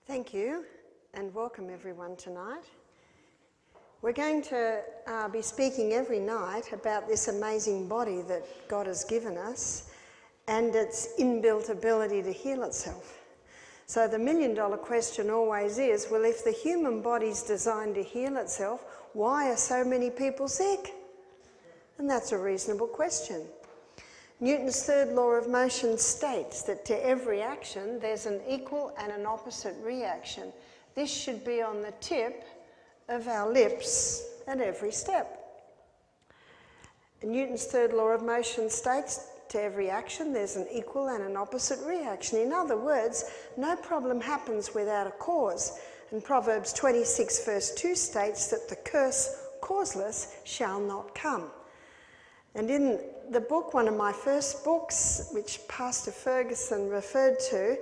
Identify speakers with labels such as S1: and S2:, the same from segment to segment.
S1: Thank you, and welcome everyone tonight. We're going to be speaking every night about this amazing body that God has given us and its inbuilt ability to heal itself. So the million-dollar question always is, well, if the human body's designed to heal itself, why are so many people sick? And that's a reasonable question. Newton's third law of motion states that to every action there's an equal and an opposite reaction. This should be on the tip of our lips at every step. And Newton's third law of motion states to every action there's an equal and an opposite reaction. In other words, no problem happens without a cause. And Proverbs 26 verse 2 states that the curse causeless shall not come. And in the book, one of my first books, which Pastor Ferguson referred to,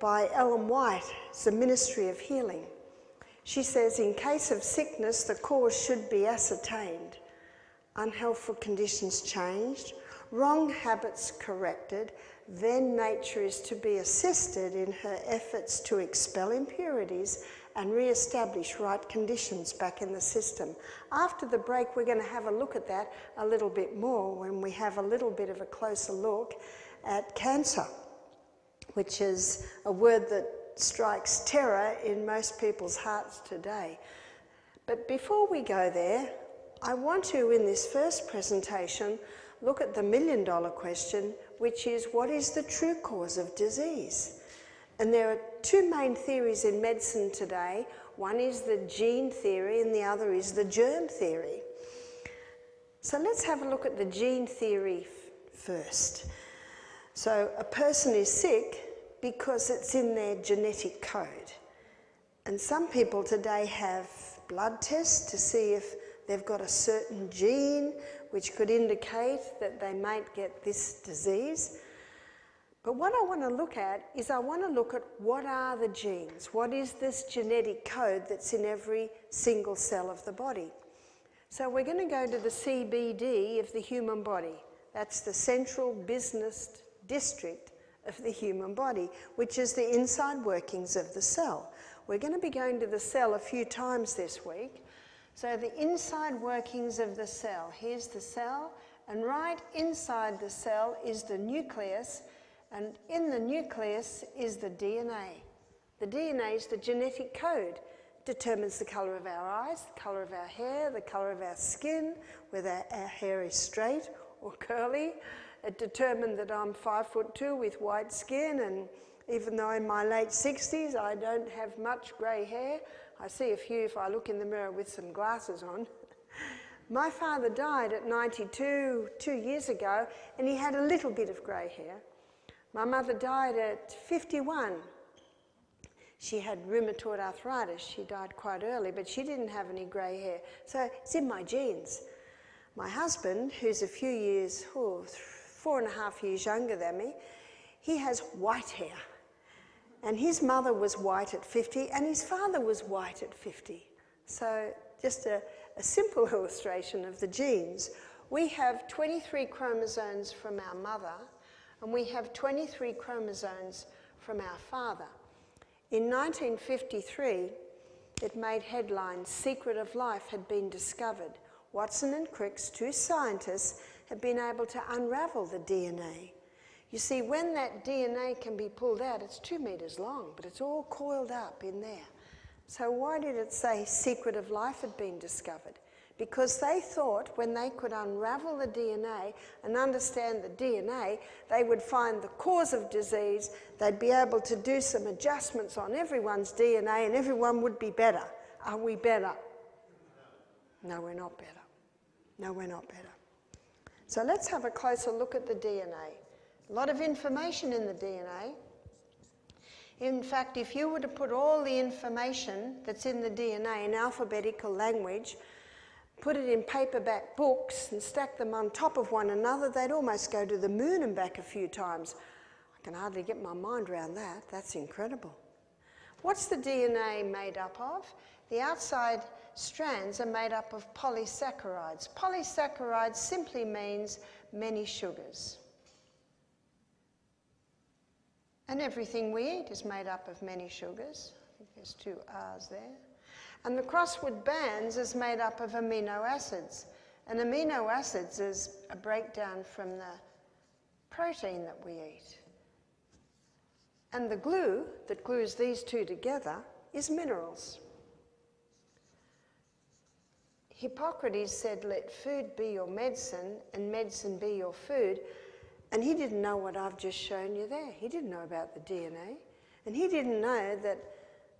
S1: by Ellen White, it's The Ministry of Healing. She says, in case of sickness, the cause should be ascertained, unhealthful conditions changed, wrong habits corrected, then nature is to be assisted in her efforts to expel impurities and re-establish right conditions back in the system. After the break, we're going to have a look at that a little bit more when we have a little bit of a closer look at cancer, which is a word that strikes terror in most people's hearts today. But before we go there, I want to, in this first presentation, look at the million-dollar question, which is, what is the true cause of disease? And there are two main theories in medicine today. One is the gene theory and the other is the germ theory. So let's have a look at the gene theory first. So a person is sick because it's in their genetic code. And some people today have blood tests to see if they've got a certain gene which could indicate that they might get this disease. But what I want to look at is I want to look at what are the genes? What is this genetic code that's in every single cell of the body? So we're going to go to the CBD of the human body. That's the central business district of the human body, which is the inside workings of the cell. We're going to be going to the cell a few times this week. So the inside workings of the cell. Here's the cell, and right inside the cell is the nucleus, and in the nucleus is the DNA. The DNA is the genetic code. It determines the colour of our eyes, the colour of our hair, the colour of our skin, whether our hair is straight or curly. It determined that I'm 5'2" with white skin, and even though in my late 60s I don't have much grey hair, I see a few if I look in the mirror with some glasses on. My father died at 92 2 years ago, and he had a little bit of grey hair. My mother died at 51. She had rheumatoid arthritis. She died quite early, but she didn't have any grey hair. So it's in my genes. My husband, who's a few years, 4.5 years younger than me, he has white hair. And his mother was white at 50, and his father was white at 50. So just a simple illustration of the genes. We have 23 chromosomes from our mother, and we have 23 chromosomes from our father. In 1953, it made headlines, Secret of Life had been discovered. Watson and Crick's, two scientists, have been able to unravel the DNA. You see, when that DNA can be pulled out, it's 2 meters long, but it's all coiled up in there. So why did it say Secret of Life had been discovered? Because they thought when they could unravel the DNA and understand the DNA, they would find the cause of disease, they'd be able to do some adjustments on everyone's DNA and everyone would be better. Are we better? No, we're not better. No, we're not better. So let's have a closer look at the DNA. A lot of information in the DNA. In fact, if you were to put all the information that's in the DNA in alphabetical language, put it in paperback books and stack them on top of one another, they'd almost go to the moon and back a few times. I can hardly get my mind around that. That's incredible. What's the DNA made up of? The outside strands are made up of polysaccharides. Polysaccharides simply means many sugars. And everything we eat is made up of many sugars. think there's 2 R's there. And the crossword bands is made up of amino acids. And amino acids is a breakdown from the protein that we eat. And the glue that glues these 2 together is minerals. Hippocrates said, let food be your medicine and medicine be your food. And he didn't know what I've just shown you there. He didn't know about the DNA. And he didn't know that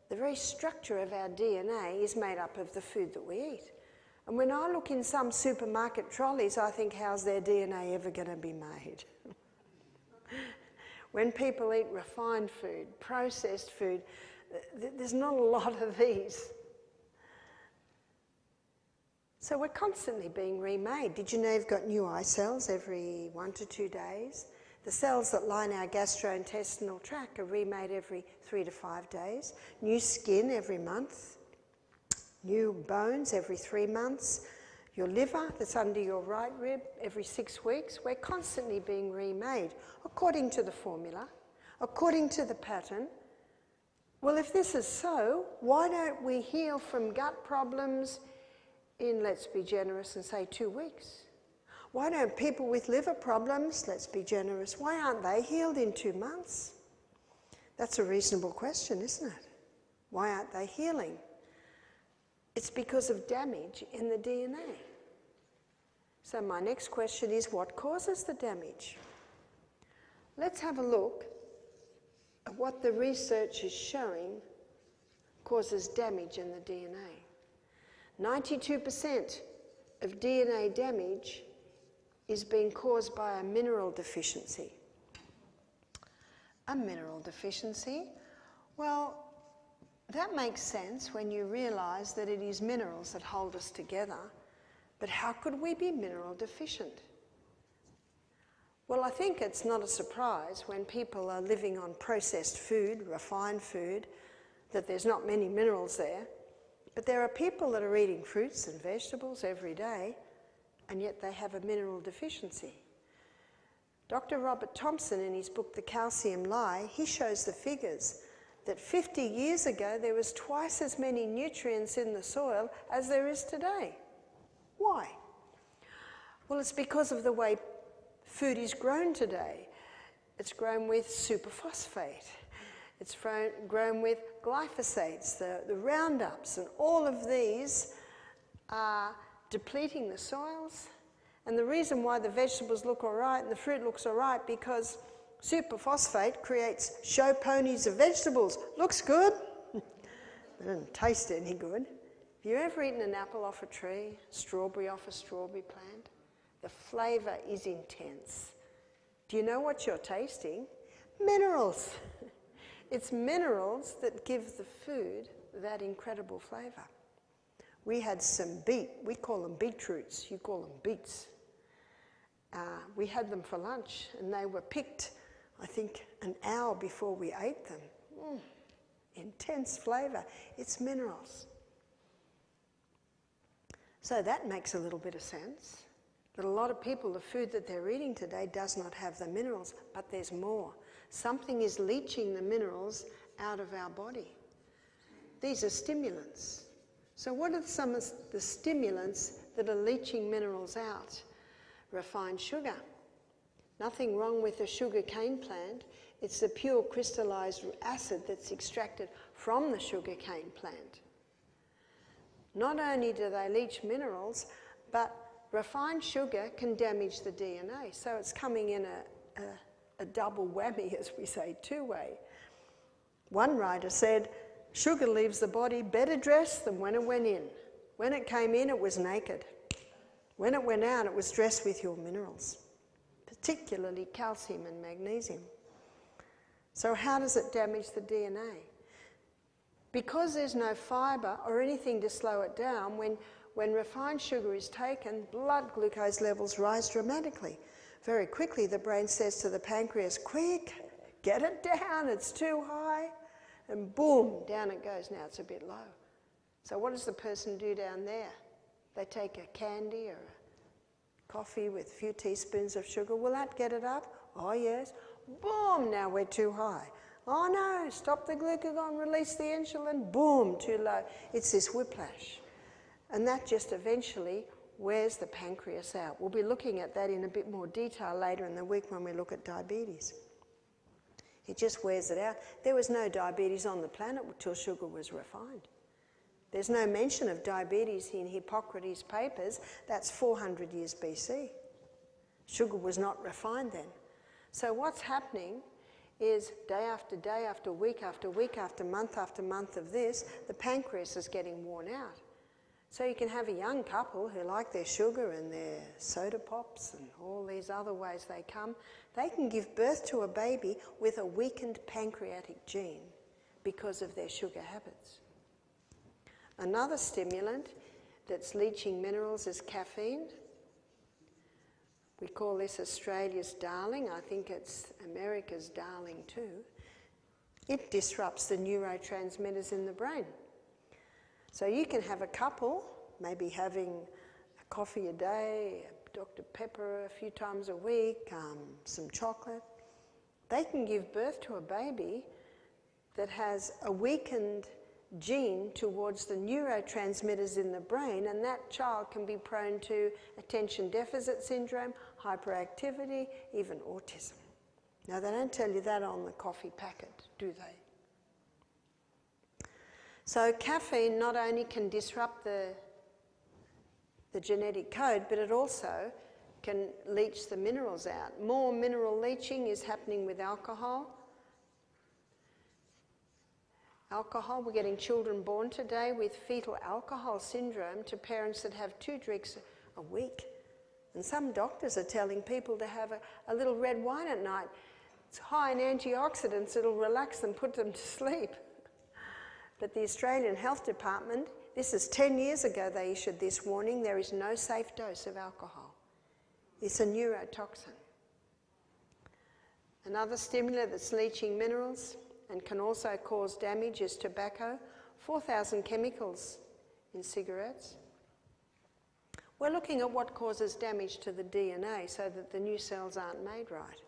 S1: the very structure of our DNA is made up of the food that we eat. And when I look in some supermarket trolleys, I think, how's their DNA ever going to be made? When people eat refined food, processed food, there's not a lot of these. So we're constantly being remade. Did you know you've got new eye cells every 1 to 2 days? The cells that line our gastrointestinal tract are remade every 3 to 5 days. New skin every month. New bones every 3 months. Your liver that's under your right rib every 6 weeks. We're constantly being remade according to the formula, according to the pattern. Well, if this is so, why don't we heal from gut problems in, let's be generous and say 2 weeks? Why don't people with liver problems, let's be generous, why aren't they healed in 2 months? That's a reasonable question, isn't it? Why aren't they healing? It's because of damage in the DNA. So my next question is, what causes the damage? Let's have a look at what the research is showing causes damage in the DNA. 92% of DNA damage is being caused by a mineral deficiency. A mineral deficiency? Well, that makes sense when you realise that it is minerals that hold us together. But how could we be mineral deficient? Well, I think it's not a surprise when people are living on processed food, refined food, that there's not many minerals there. But there are people that are eating fruits and vegetables every day, and yet they have a mineral deficiency. Dr. Robert Thompson, in his book, The Calcium Lie, he shows the figures that 50 years ago there was twice as many nutrients in the soil as there is today. Why? Well, it's because of the way food is grown today. It's grown with superphosphate. It's grown with glyphosates, the Roundups, and all of these are depleting the soils. And the reason why the vegetables look all right and the fruit looks all right, because superphosphate creates show ponies of vegetables. Looks good. They don't taste any good. Have you ever eaten an apple off a tree, strawberry off a strawberry plant? The flavour is intense. Do you know what you're tasting? Minerals. It's minerals that give the food that incredible flavour. We had some beet. We call them beetroots. You call them beets. We had them for lunch, and they were picked, I think, an hour before we ate them. Intense flavour. It's minerals. So that makes a little bit of sense. That a lot of people, the food that they're eating today does not have the minerals, but there's more. Something is leaching the minerals out of our body. These are stimulants. So what are some of the stimulants that are leaching minerals out? Refined sugar. Nothing wrong with a sugar cane plant. It's the pure crystallized acid that's extracted from the sugar cane plant. Not only do they leach minerals, but refined sugar can damage the DNA. So it's coming in a double whammy, as we say, two-way. One writer said, sugar leaves the body better dressed than when it went in. When it came in, it was naked. When it went out, it was dressed with your minerals, particularly calcium and magnesium. So how does it damage the DNA? Because there's no fibre or anything to slow it down, when refined sugar is taken, blood glucose levels rise dramatically. Very quickly, the brain says to the pancreas, quick, get it down, it's too high. And boom, down it goes. Now it's a bit low. So what does the person do down there? They take a candy or a coffee with a few teaspoons of sugar. Will that get it up? Oh, yes. Boom, now we're too high. Oh no, stop the glucagon, release the insulin, boom, too low. It's this whiplash. And that just eventually wears the pancreas out. We'll be looking at that in a bit more detail later in the week when we look at diabetes. It just wears it out. There was no diabetes on the planet until sugar was refined. There's no mention of diabetes in Hippocrates' papers. That's 400 years BC. Sugar was not refined then. So what's happening is day after week after month of this, the pancreas is getting worn out. So you can have a young couple who like their sugar and their soda pops and all these other ways they come. They can give birth to a baby with a weakened pancreatic gene because of their sugar habits. Another stimulant that's leaching minerals is caffeine. We call this Australia's darling. I think it's America's darling too. It disrupts the neurotransmitters in the brain. So you can have a couple, maybe having a coffee a day, a Dr. Pepper a few times a week, some chocolate. They can give birth to a baby that has a weakened gene towards the neurotransmitters in the brain, and that child can be prone to attention deficit syndrome, hyperactivity, even autism. Now, they don't tell you that on the coffee packet, do they? So caffeine not only can disrupt the genetic code, but it also can leach the minerals out. More mineral leaching is happening with alcohol. Alcohol, we're getting children born today with fetal alcohol syndrome to parents that have 2 drinks a week. And some doctors are telling people to have a little red wine at night. It's high in antioxidants, it'll relax them, put them to sleep. But the Australian Health Department, this is 10 years ago they issued this warning, there is no safe dose of alcohol. It's a neurotoxin. Another stimulant that's leaching minerals and can also cause damage is tobacco. 4,000 chemicals in cigarettes. We're looking at what causes damage to the DNA so that the new cells aren't made right.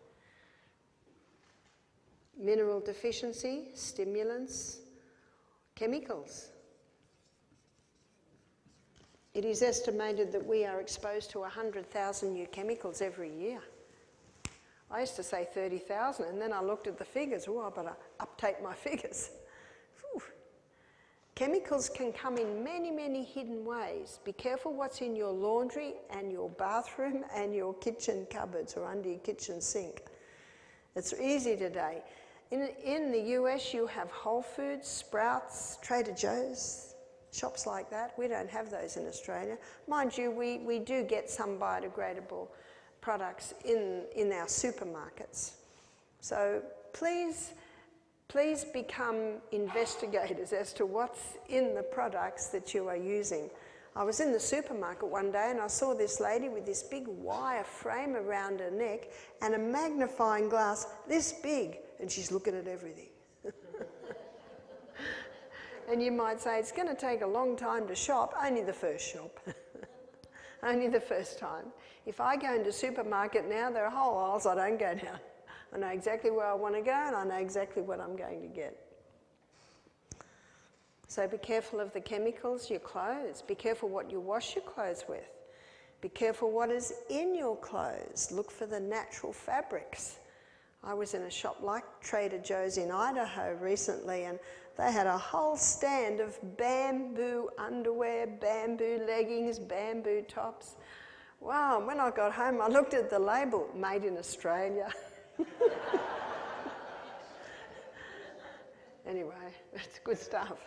S1: Mineral deficiency, stimulants, chemicals. It is estimated that we are exposed to 100,000 new chemicals every year. I used to say 30,000, and then I looked at the figures. Oh, I better update my figures. Whew. Chemicals can come in many, many hidden ways. Be careful what's in your laundry and your bathroom and your kitchen cupboards or under your kitchen sink. It's easy today. In the US, you have Whole Foods, Sprouts, Trader Joe's, shops like that. We don't have those in Australia. Mind you, we do get some biodegradable products in our supermarkets. So please become investigators as to what's in the products that you are using. I was in the supermarket one day and I saw this lady with this big wire frame around her neck and a magnifying glass this big, and she's looking at everything. And you might say, it's going to take a long time to shop, only the first shop. Only the first time. If I go into a supermarket now, there are whole aisles I don't go down. I know exactly where I want to go and I know exactly what I'm going to get. So be careful of the chemicals, your clothes. Be careful what you wash your clothes with. Be careful what is in your clothes. Look for the natural fabrics. I was in a shop like Trader Joe's in Idaho recently, and they had a whole stand of bamboo underwear, bamboo leggings, bamboo tops. Wow, when I got home, I looked at the label, made in Australia. Anyway, it's good stuff.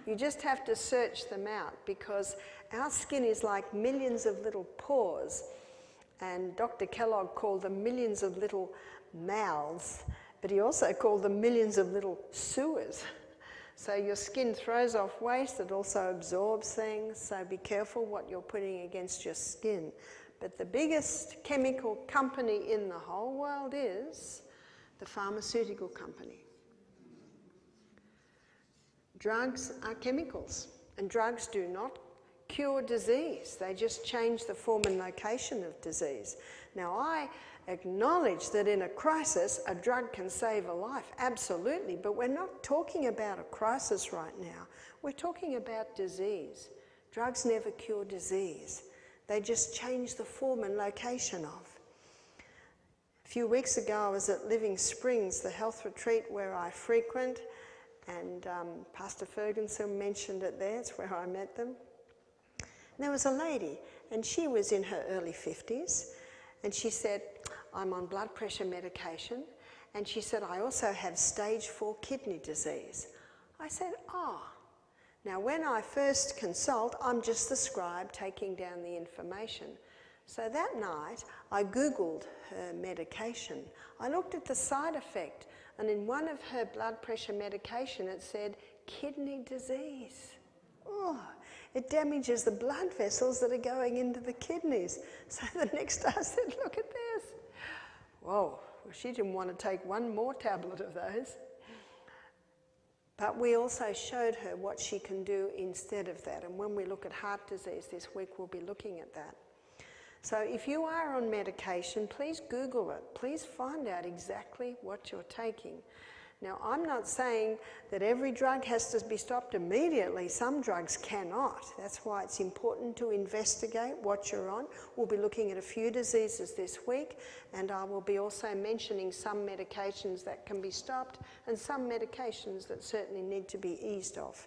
S1: You just have to search them out because our skin is like millions of little pores, and Dr. Kellogg called them millions of little mouths, but he also called them millions of little sewers. So your skin throws off waste, it also absorbs things, so be careful what you're putting against your skin. But the biggest chemical company in the whole world is the pharmaceutical company. Drugs are chemicals, and drugs do not cure disease. They just change the form and location of disease. Now, I acknowledge that in a crisis, a drug can save a life, absolutely, but we're not talking about a crisis right now. We're talking about disease. Drugs never cure disease. They just change the form and location of. A few weeks ago, I was at Living Springs, the health retreat where I frequent, and Pastor Ferguson mentioned it there. It's where I met them. And there was a lady, and she was in her early 50s, and she said, I'm on blood pressure medication, and she said, I also have stage 4 kidney disease. I said, oh. Now, when I first consult, I'm just the scribe taking down the information. So that night, I Googled her medication. I looked at the side effect, and in one of her blood pressure medication, it said kidney disease. Oh, it damages the blood vessels that are going into the kidneys. So the next day I said, look at this. Whoa, well, she didn't want to take one more tablet of those. But we also showed her what she can do instead of that. And when we look at heart disease this week, we'll be looking at that. So if you are on medication, please Google it. Please find out exactly what you're taking. Now, I'm not saying that every drug has to be stopped immediately. Some drugs cannot. That's why it's important to investigate what you're on. We'll be looking at a few diseases this week, and I will be also mentioning some medications that can be stopped and some medications that certainly need to be eased off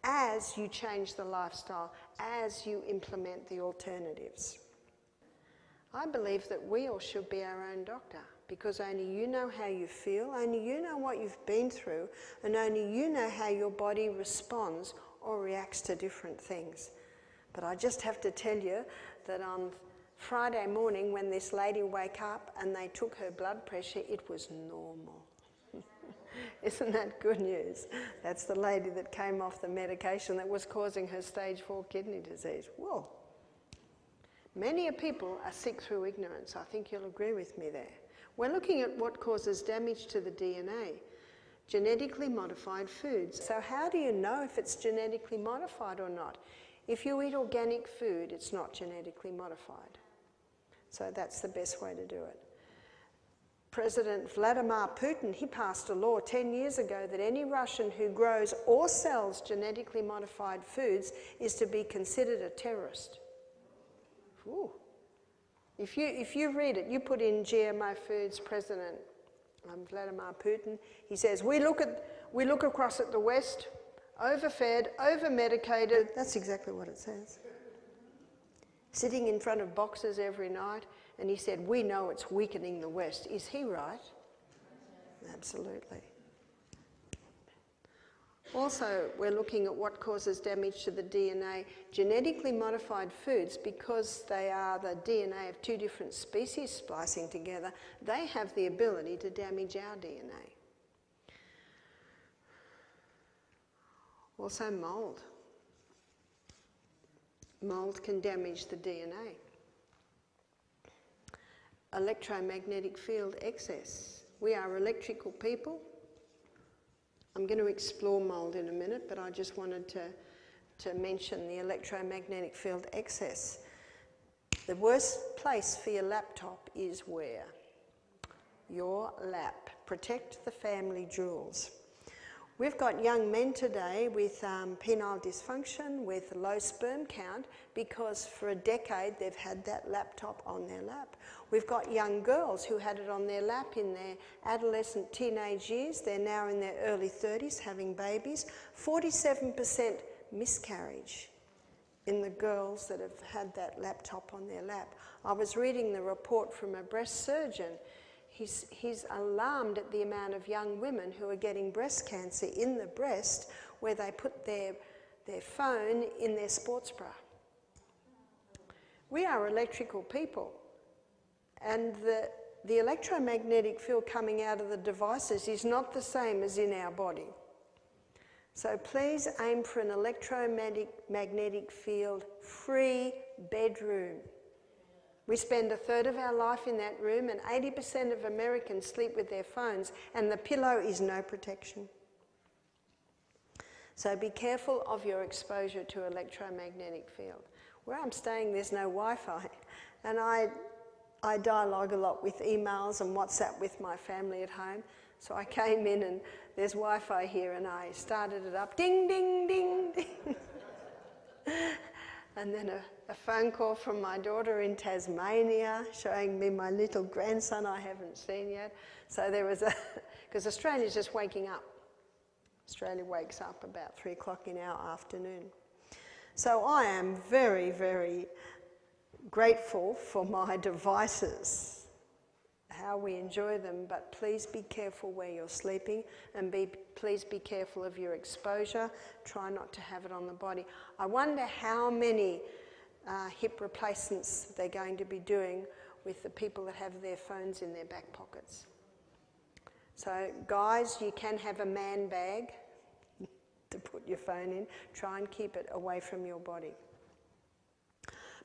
S1: as you change the lifestyle, as you implement the alternatives. I believe that we all should be our own doctor, because only you know how you feel, only you know what you've been through, and only you know how your body responds or reacts to different things. But I just have to tell you that on Friday morning when this lady woke up and they took her blood pressure, it was normal. Isn't that good news? That's the lady that came off the medication that was causing her stage 4 kidney disease. Whoa. Many people are sick through ignorance. I think you'll agree with me there. We're looking at what causes damage to the DNA. Genetically modified foods. So how do you know if it's genetically modified or not? If you eat organic food, it's not genetically modified. So that's the best way to do it. President Vladimir Putin, he passed a law 10 years ago that any Russian who grows or sells genetically modified foods is to be considered a terrorist. Ooh. If you read it, you put in GMO foods, President Vladimir Putin, he says, we look across at the West, overfed, over-medicated. That's exactly what it says. Sitting in front of boxes every night, and he said, we know it's weakening the West. Is he right? Absolutely. Also, we're looking at what causes damage to the DNA. Genetically modified foods, because they are the DNA of 2 different species splicing together, they have the ability to damage our DNA. Also mold. Mold can damage the DNA. Electromagnetic field excess. We are electrical people. I'm going to explore mold in a minute, but I just wanted to mention the electromagnetic field excess. The worst place for your laptop is where? Your lap. Protect the family jewels. We've got young men today with penile dysfunction, with low sperm count, because for a decade they've had that laptop on their lap. We've got young girls who had it on their lap in their adolescent teenage years. They're now in their early 30s having babies. 47% miscarriage in the girls that have had that laptop on their lap. I was reading the report from a breast surgeon. He's alarmed at the amount of young women who are getting breast cancer in the breast where they put their phone in their sports bra. We are electrical people, and the electromagnetic field coming out of the devices is not the same as in our body. So please aim for an electromagnetic field free bedroom. We spend a third of our life in that room, and 80% of Americans sleep with their phones, and the pillow is no protection. So be careful of your exposure to electromagnetic field. Where I'm staying, there's no Wi-Fi. And I dialogue a lot with emails and WhatsApp with my family at home. So I came in and there's Wi-Fi here and I started it up, ding, ding, ding, ding. And then a phone call from my daughter in Tasmania showing me my little grandson I haven't seen yet. So there was because Australia's just waking up. Australia wakes up about 3 o'clock in our afternoon. So I am very, very grateful for my devices, how we enjoy them, but please be careful where you're sleeping and please be careful of your exposure. Try not to have it on the body. I wonder how many hip replacements they're going to be doing with the people that have their phones in their back pockets. So guys, you can have a man bag to put your phone in. Try and keep it away from your body.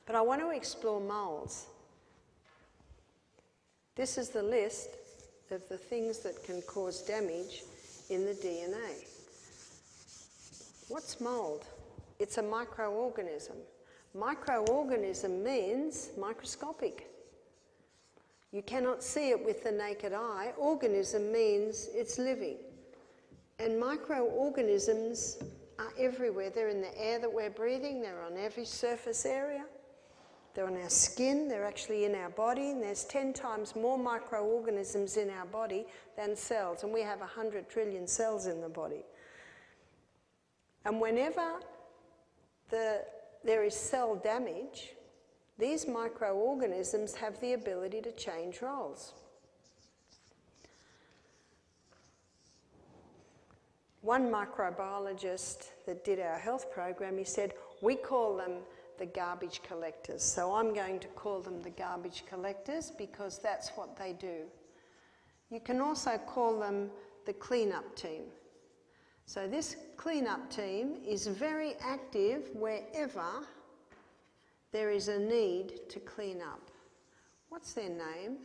S1: But I want to explore moles. This is the list of the things that can cause damage in the DNA. What's mold? It's a microorganism. Microorganism means microscopic. You cannot see it with the naked eye. Organism means it's living. And microorganisms are everywhere. They're in the air that we're breathing. They're on every surface area. They're on our skin. They're actually in our body. And there's 10 times more microorganisms in our body than cells. And we have 100 trillion cells in the body. And whenever there is cell damage, these microorganisms have the ability to change roles. One microbiologist that did our health program, he said, we call them the garbage collectors. So I'm going to call them the garbage collectors because that's what they do. You can also call them the cleanup team. So this cleanup team is very active wherever there is a need to clean up. What's their name?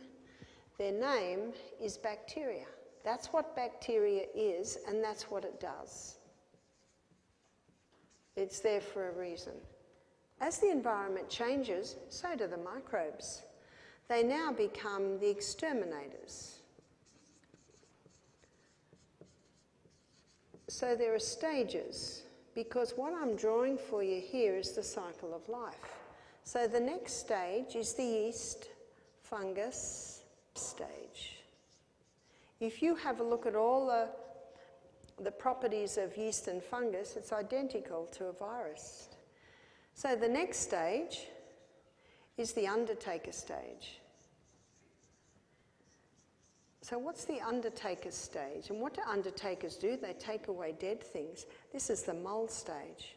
S1: Their name is bacteria. That's what bacteria is, and that's what it does. It's there for a reason. As the environment changes, so do the microbes. They now become the exterminators. So there are stages, because what I'm drawing for you here is the cycle of life. So the next stage is the yeast fungus stage. If you have a look at all the properties of yeast and fungus, it's identical to a virus. So the next stage is the undertaker stage. So what's the undertaker stage? And what do undertakers do? They take away dead things. This is the mold stage.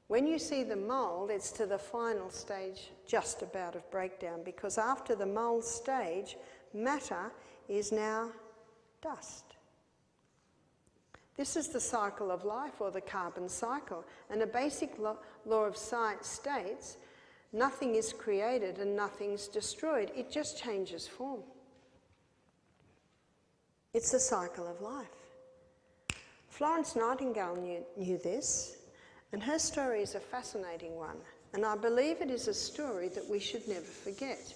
S1: When you see the mold, it's to the final stage just about of breakdown, because after the mold stage, matter is now dust. This is the cycle of life, or the carbon cycle. And a basic law of science states, nothing is created and nothing's destroyed. It just changes form. It's the cycle of life. Florence Nightingale knew this, and her story is a fascinating one. And I believe it is a story that we should never forget.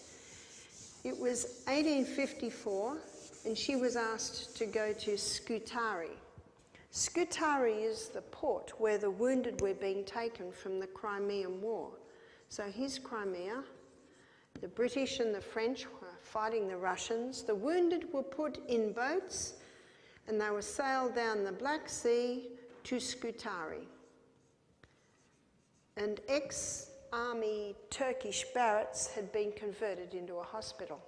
S1: It was 1854, and she was asked to go to Scutari. Scutari is the port where the wounded were being taken from the Crimean War. So here's Crimea. The British and the French were fighting the Russians. The wounded were put in boats and they were sailed down the Black Sea to Scutari. And ex-army Turkish barracks had been converted into a hospital.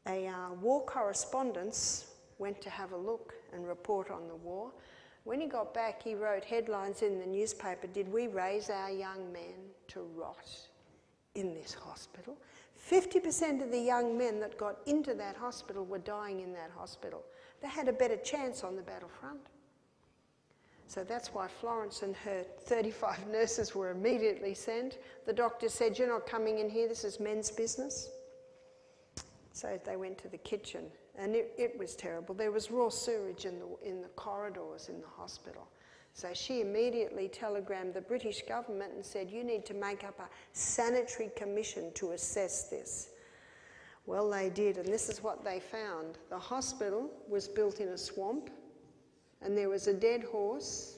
S1: A war correspondent went to have a look and report on the war. When he got back, he wrote headlines in the newspaper, "Did we raise our young men to rot in this hospital?" 50% of the young men that got into that hospital were dying in that hospital. They had a better chance on the battlefront. So that's why Florence and her 35 nurses were immediately sent. The doctor said, "You're not coming in here, this is men's business." So they went to the kitchen, and it was terrible. There was raw sewage in the corridors in the hospital. So she immediately telegrammed the British government and said, you need to make up a sanitary commission to assess this. Well, they did, and this is what they found. The hospital was built in a swamp, and there was a dead horse,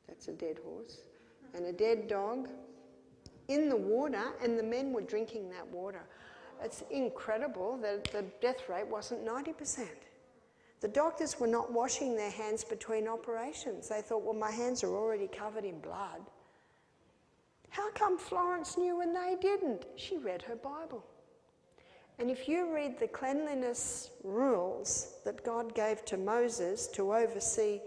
S1: that's a dead horse, and a dead dog in the water, and the men were drinking that water. It's incredible that the death rate wasn't 90%. The doctors were not washing their hands between operations. They thought, well, my hands are already covered in blood. How come Florence knew and they didn't? She read her Bible. And if you read the cleanliness rules that God gave to Moses to oversee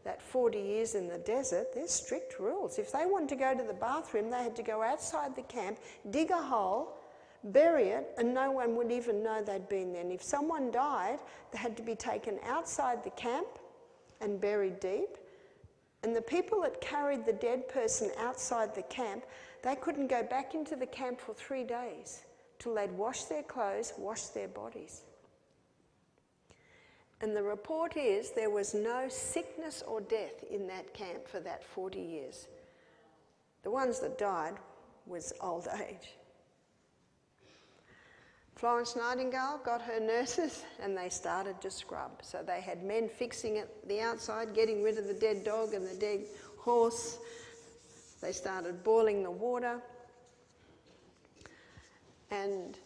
S1: that 40 years in the desert, they're strict rules. If they wanted to go to the bathroom, they had to go outside the camp, dig a hole, bury it, and no one would even know they'd been there. And if someone died, they had to be taken outside the camp and buried deep. And the people that carried the dead person outside the camp, they couldn't go back into the camp for 3 days till they'd washed their clothes, washed their bodies. And the report is there was no sickness or death in that camp for that 40 years. The ones that died was old age. Florence Nightingale got her nurses and they started to scrub. So they had men fixing it the outside, getting rid of the dead dog and the dead horse. They started boiling the water. And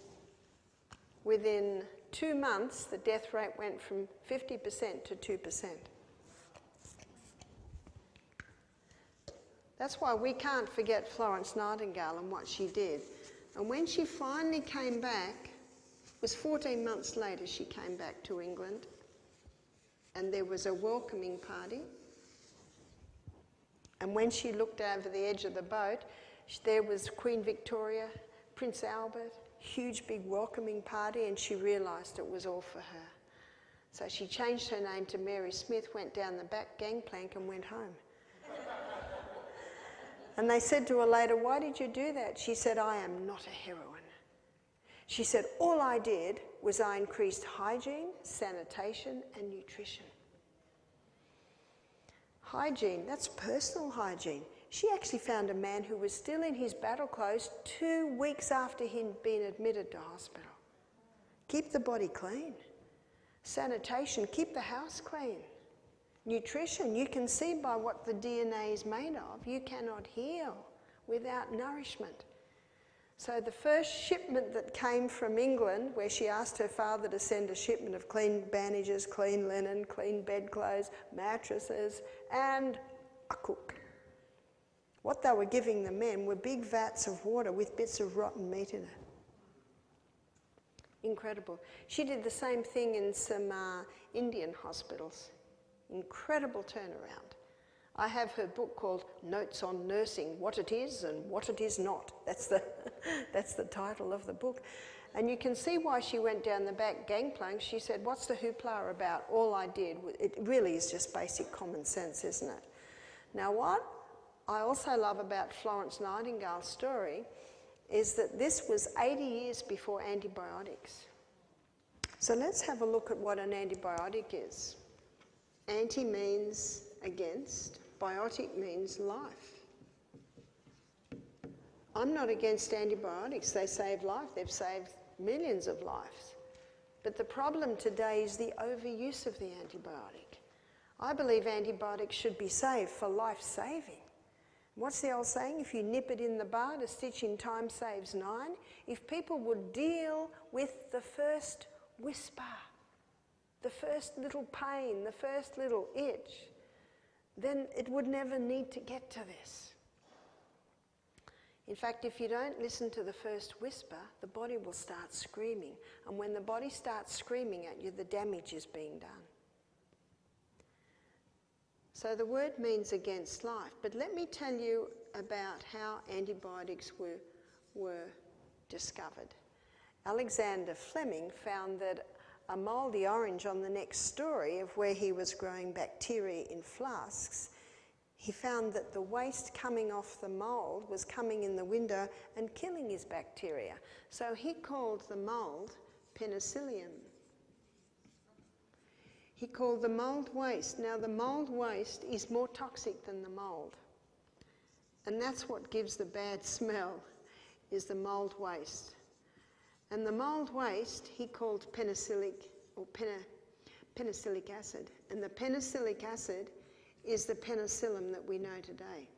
S1: within 2 months, the death rate went from 50% to 2%. That's why we can't forget Florence Nightingale and what she did. And when she finally came back, it was 14 months later she came back to England, and there was a welcoming party. And when she looked over the edge of the boat, there was Queen Victoria, Prince Albert, huge big welcoming party, and she realised it was all for her. So she changed her name to Mary Smith, went down the back gangplank and went home. And they said to her later, why did you do that? She said, I am not a heroine. She said, all I did was I increased hygiene, sanitation and nutrition. Hygiene, that's personal hygiene. She actually found a man who was still in his battle clothes 2 weeks after he'd been admitted to hospital. Keep the body clean. Sanitation, keep the house clean. Nutrition, you can see by what the DNA is made of, you cannot heal without nourishment. So the first shipment that came from England, where she asked her father to send a shipment of clean bandages, clean linen, clean bedclothes, mattresses, and a cook. What they were giving the men were big vats of water with bits of rotten meat in it. Incredible. She did the same thing in some Indian hospitals. Incredible turnaround. I have her book called Notes on Nursing, What It Is and What It Is Not. That's the title of the book. And you can see why she went down the back gangplank. She said, what's the hoopla about? All I did, it really is just basic common sense, isn't it? Now what I also love about Florence Nightingale's story is that this was 80 years before antibiotics. So let's have a look at what an antibiotic is. Anti means against, biotic means life. I'm not against antibiotics. They save life. They've saved millions of lives. But the problem today is the overuse of the antibiotic. I believe antibiotics should be saved for life-saving. What's the old saying? If you nip it in the bud, a stitch in time saves 9. If people would deal with the first whisper, the first little pain, the first little itch, then it would never need to get to this. In fact, if you don't listen to the first whisper, the body will start screaming. And when the body starts screaming at you, the damage is being done. So the word means against life. But let me tell you about how antibiotics were discovered. Alexander Fleming found that a mouldy orange on the next story of where he was growing bacteria in flasks, he found that the waste coming off the mould was coming in the window and killing his bacteria. So he called the mould penicillium. he called the mould waste. Now the mould waste is more toxic than the mould. And that's what gives the bad smell, is the mould waste. And the mould waste he called penicillic acid. And the penicillic acid is the penicillin that we know today.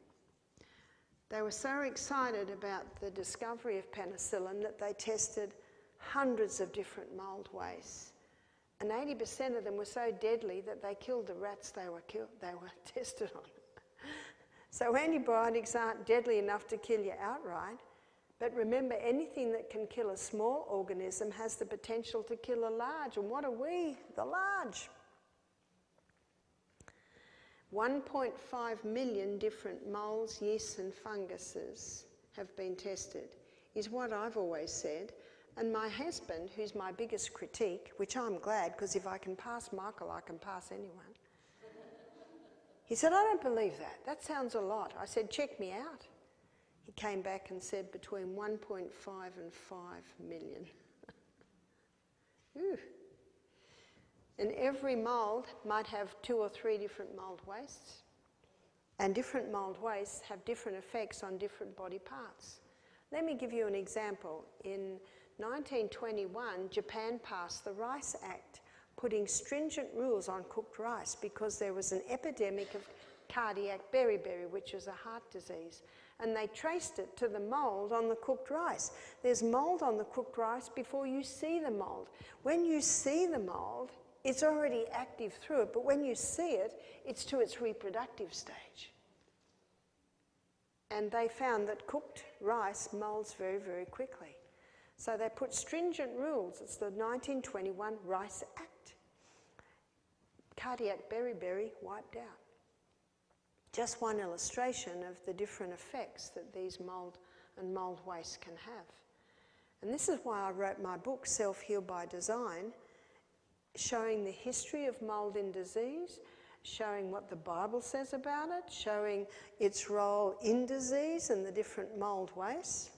S1: They were so excited about the discovery of penicillin that they tested hundreds of different mould wastes. And 80% of them were so deadly that they killed the rats they were tested on. So antibiotics aren't deadly enough to kill you outright, but remember, anything that can kill a small organism has the potential to kill a large. And what are we? The large. 1.5 million different molds, yeasts and funguses have been tested, is what I've always said. And my husband, who's my biggest critique, which I'm glad, because if I can pass Michael, I can pass anyone. He said, I don't believe that. That sounds a lot. I said, check me out. He came back and said between 1.5 and 5 million. Ooh. And every mould might have 2 or 3 different mould wastes. And different mould wastes have different effects on different body parts. Let me give you an example. In 1921, Japan passed the Rice Act, putting stringent rules on cooked rice because there was an epidemic of cardiac beriberi, which is a heart disease. And they traced it to the mould on the cooked rice. There's mould on the cooked rice before you see the mould. When you see the mould, it's already active through it, but when you see it, it's to its reproductive stage. And they found that cooked rice moulds very, very quickly. So they put stringent rules. It's the 1921 Rice Act. Cardiac beriberi wiped out. Just one illustration of the different effects that these mould and mould waste can have. And this is why I wrote my book, Self-Heal by Design, showing the history of mould in disease, showing what the Bible says about it, showing its role in disease and the different mould wastes.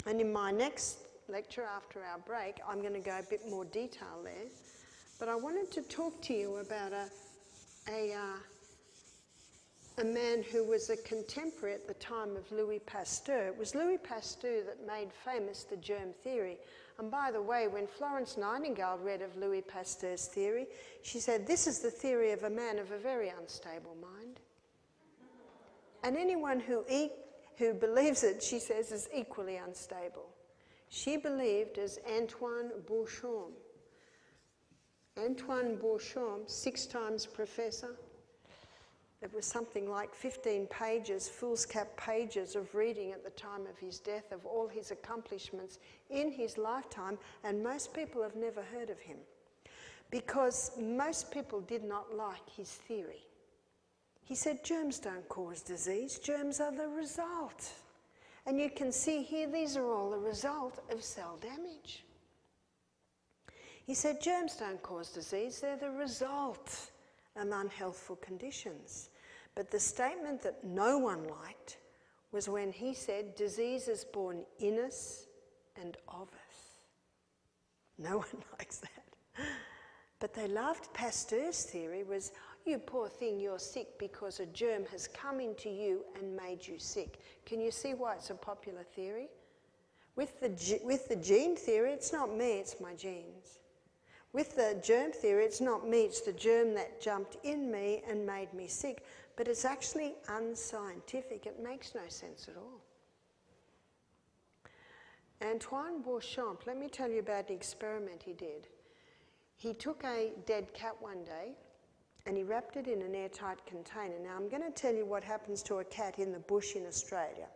S1: And in my next lecture after our break, I'm going to go a bit more detail there. But I wanted to talk to you about a man who was a contemporary at the time of Louis Pasteur. It was Louis Pasteur that made famous the germ theory. And by the way, when Florence Nightingale read of Louis Pasteur's theory, she said, this is the theory of a man of a very unstable mind. And anyone who believes it, she says, is equally unstable. She believed as Antoine Beauchamp. Antoine Beauchamp, 6 times professor. It was something like 15 pages, foolscap pages of reading at the time of his death of all his accomplishments in his lifetime, and most people have never heard of him because most people did not like his theory. He said germs don't cause disease, germs are the result. And you can see here, these are all the result of cell damage. He said germs don't cause disease, they're the result of unhealthful conditions. But the statement that no one liked was when he said disease is born in us and of us. No one likes that. But they loved Pasteur's theory was, you poor thing, you're sick because a germ has come into you and made you sick. Can you see why it's a popular theory? With the gene theory, it's not me, it's my genes. With the germ theory, it's not me, it's the germ that jumped in me and made me sick. But it's actually unscientific. It makes no sense at all. Antoine Beauchamp, let me tell you about the experiment he did. He took a dead cat one day and he wrapped it in an airtight container. Now I'm going to tell you what happens to a cat in the bush in Australia.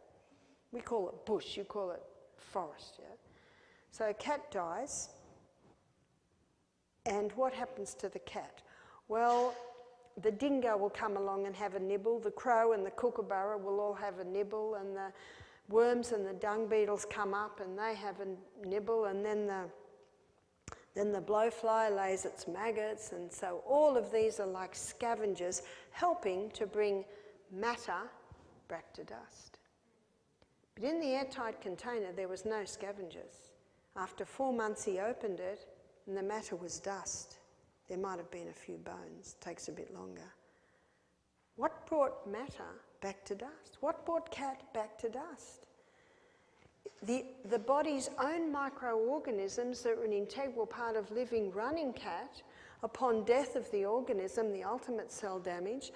S1: We call it bush, you call it forest, yeah? So a cat dies, and what happens to the cat? Well, the dingo will come along and have a nibble, the crow and the kookaburra will all have a nibble, and the worms and the dung beetles come up and they have a nibble, and then the blowfly lays its maggots, and so all of these are like scavengers helping to bring matter back to dust. But in the airtight container there was no scavengers. After 4 months he opened it and the matter was dust. There might have been a few bones, takes a bit longer. What brought matter back to dust? What brought cat back to dust? The body's own microorganisms that are an integral part of living, running cat, upon death of the organism, the ultimate cell damage,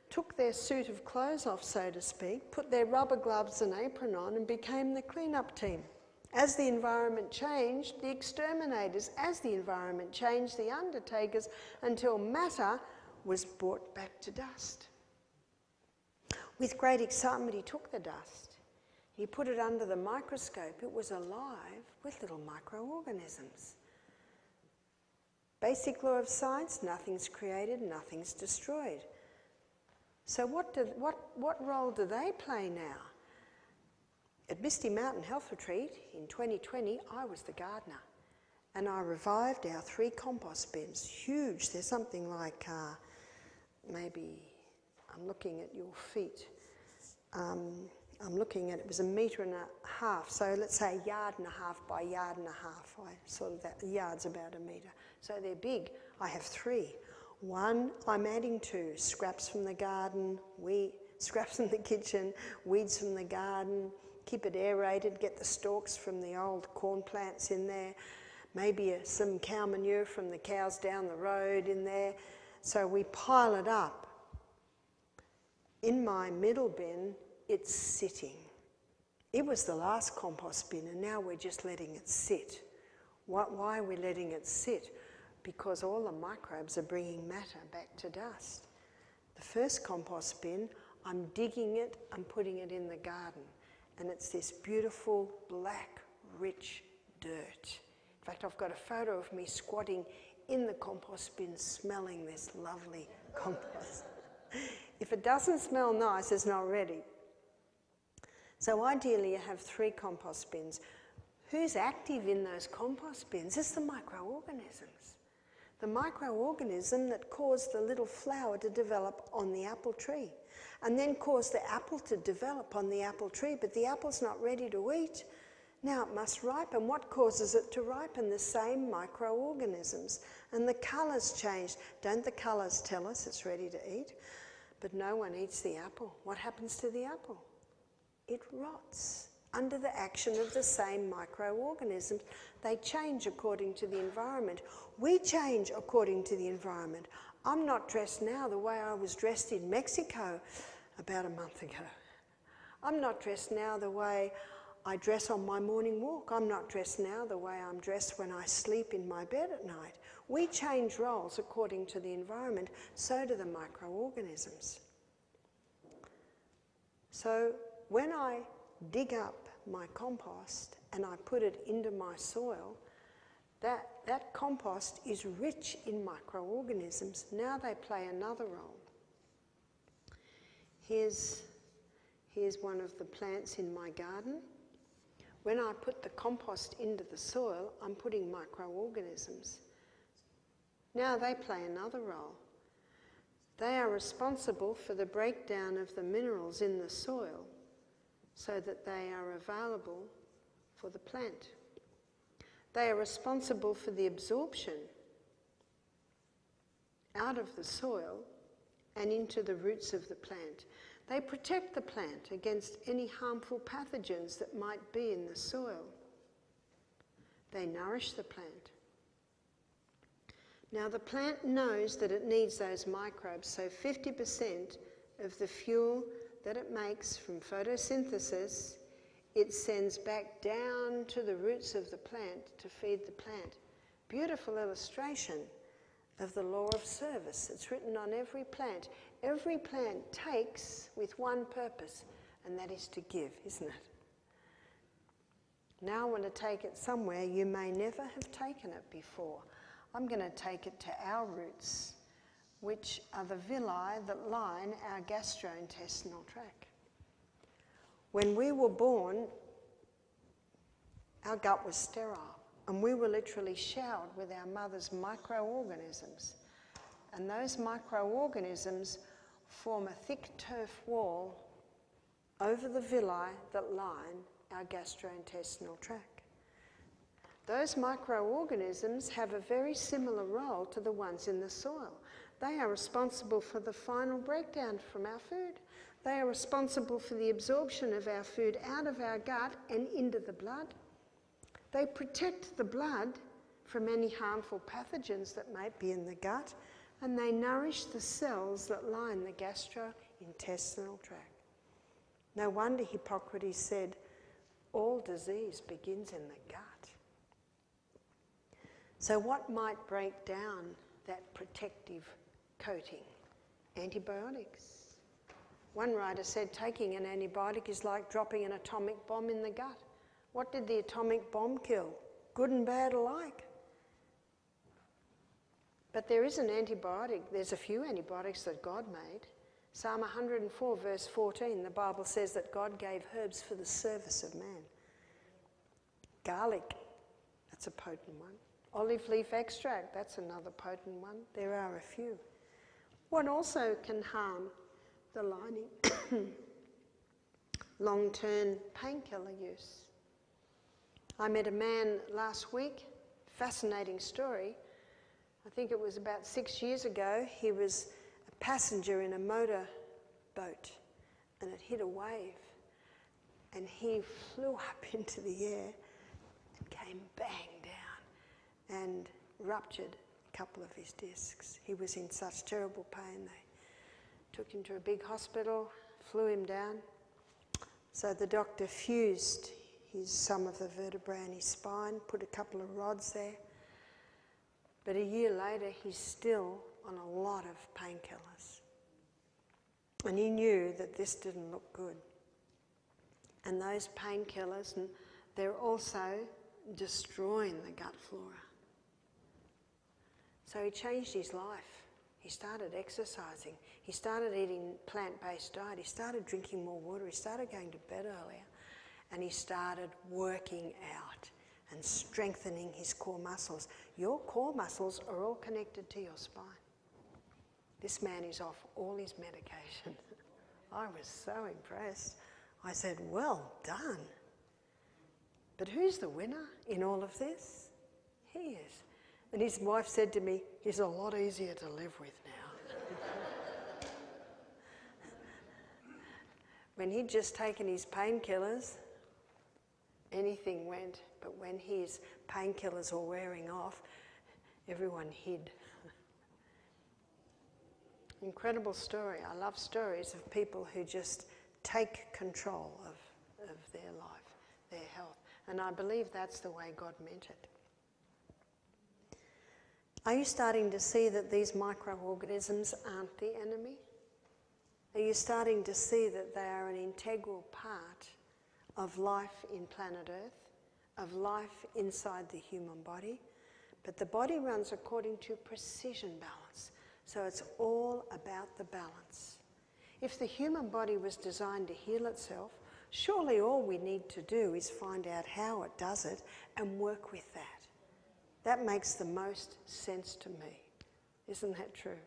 S1: took their suit of clothes off, so to speak, put their rubber gloves and apron on and became the clean-up team. As the environment changed, the exterminators. As the environment changed, the undertakers, until matter was brought back to dust. With great excitement, he took the dust. He put it under the microscope. It was alive with little microorganisms. Basic law of science, nothing's created, nothing's destroyed. So what role do they play now? At Misty Mountain Health Retreat in 2020, I was the gardener. And I revived our 3 compost bins. Huge. There's something like maybe, I'm looking at your feet. I'm looking at, it was 1.5 meters, so let's say 1.5 yards by 1.5 yards. That yard's about 1 metre. So they're big. I have 3. One I'm adding to scraps from the garden, scraps from the kitchen, weeds from the garden, keep it aerated, get the stalks from the old corn plants in there, maybe some cow manure from the cows down the road in there. So we pile it up. In my middle bin, it's sitting. It was the last compost bin and now we're just letting it sit. Why are we letting it sit? Because all the microbes are bringing matter back to dust. The first compost bin, I'm digging it, I'm putting it in the garden. And it's this beautiful, black, rich dirt. In fact, I've got a photo of me squatting in the compost bin smelling this lovely compost. If it doesn't smell nice, it's not ready. So ideally you have 3 compost bins. Who's active in those compost bins? It's the microorganisms. The microorganism that caused the little flower to develop on the apple tree and then caused the apple to develop on the apple tree, but the apple's not ready to eat. Now it must ripen. What causes it to ripen? The same microorganisms. And the colours changed. Don't the colours tell us it's ready to eat? But no one eats the apple. What happens to the apple? It rots under the action of the same microorganisms. They change according to the environment. We change according to the environment. I'm not dressed now the way I was dressed in Mexico about a month ago. I'm not dressed now the way I dress on my morning walk. I'm not dressed now the way I'm dressed when I sleep in my bed at night. We change roles according to the environment, so do the microorganisms. So when I dig up my compost and I put it into my soil, that compost is rich in microorganisms. Now they play another role. Here's one of the plants in my garden. When I put the compost into the soil, I'm putting microorganisms. Now they play another role. They are responsible for the breakdown of the minerals in the soil so that they are available for the plant. They are responsible for the absorption out of the soil and into the roots of the plant. They protect the plant against any harmful pathogens that might be in the soil. They nourish the plant. Now the plant knows that it needs those microbes, so 50% of the fuel that it makes from photosynthesis, it sends back down to the roots of the plant to feed the plant. Beautiful illustration of the law of service. It's written on every plant. Every plant takes with one purpose, and that is to give, isn't it? Now I want to take it somewhere you may never have taken it before. I'm going to take it to our roots, which are the villi that line our gastrointestinal tract. When we were born, our gut was sterile, and we were literally showered with our mother's microorganisms. And those microorganisms form a thick turf wall over the villi that line our gastrointestinal tract. Those microorganisms have a very similar role to the ones in the soil. They are responsible for the final breakdown from our food. They are responsible for the absorption of our food out of our gut and into the blood. They protect the blood from any harmful pathogens that might be in the gut, and they nourish the cells that line the gastrointestinal tract. No wonder Hippocrates said, all disease begins in the gut. So what might break down that protective coating? Antibiotics. One writer said taking an antibiotic is like dropping an atomic bomb in the gut. What did the atomic bomb kill? Good and bad alike. But there is an antibiotic, there's a few antibiotics that God made. Psalm 104 verse 14, the Bible says that God gave herbs for the service of man. Garlic, that's a potent one. Olive leaf extract, that's another potent one. There are a few. What also can harm the lining? Long-term painkiller use. I met a man last week, fascinating story. I think it was about 6 years ago. He was a passenger in a motor boat and it hit a wave and he flew up into the air and came bang down and ruptured a couple of his discs. He was in such terrible pain. They took him to a big hospital, flew him down. So the doctor fused some of the vertebrae in his spine, put a couple of rods there. But a year later, he's still on a lot of painkillers. And he knew that this didn't look good. And those painkillers, they're also destroying the gut flora. So he changed his life. He started exercising. He started eating plant-based diet. He started drinking more water. He started going to bed earlier. And he started working out and strengthening his core muscles. Your core muscles are all connected to your spine. This man is off all his medication. I was so impressed. I said, well done. But who's the winner in all of this? He is. And his wife said to me, he's a lot easier to live with now. When he'd just taken his painkillers, anything went. But when his painkillers were wearing off, everyone hid. Incredible story. I love stories of people who just take control of their life, their health. And I believe that's the way God meant it. Are you starting to see that these microorganisms aren't the enemy? Are you starting to see that they are an integral part of life in planet Earth, of life inside the human body? But the body runs according to precision balance. So it's all about the balance. If the human body was designed to heal itself, surely all we need to do is find out how it does it and work with that. That makes the most sense to me. Isn't that true?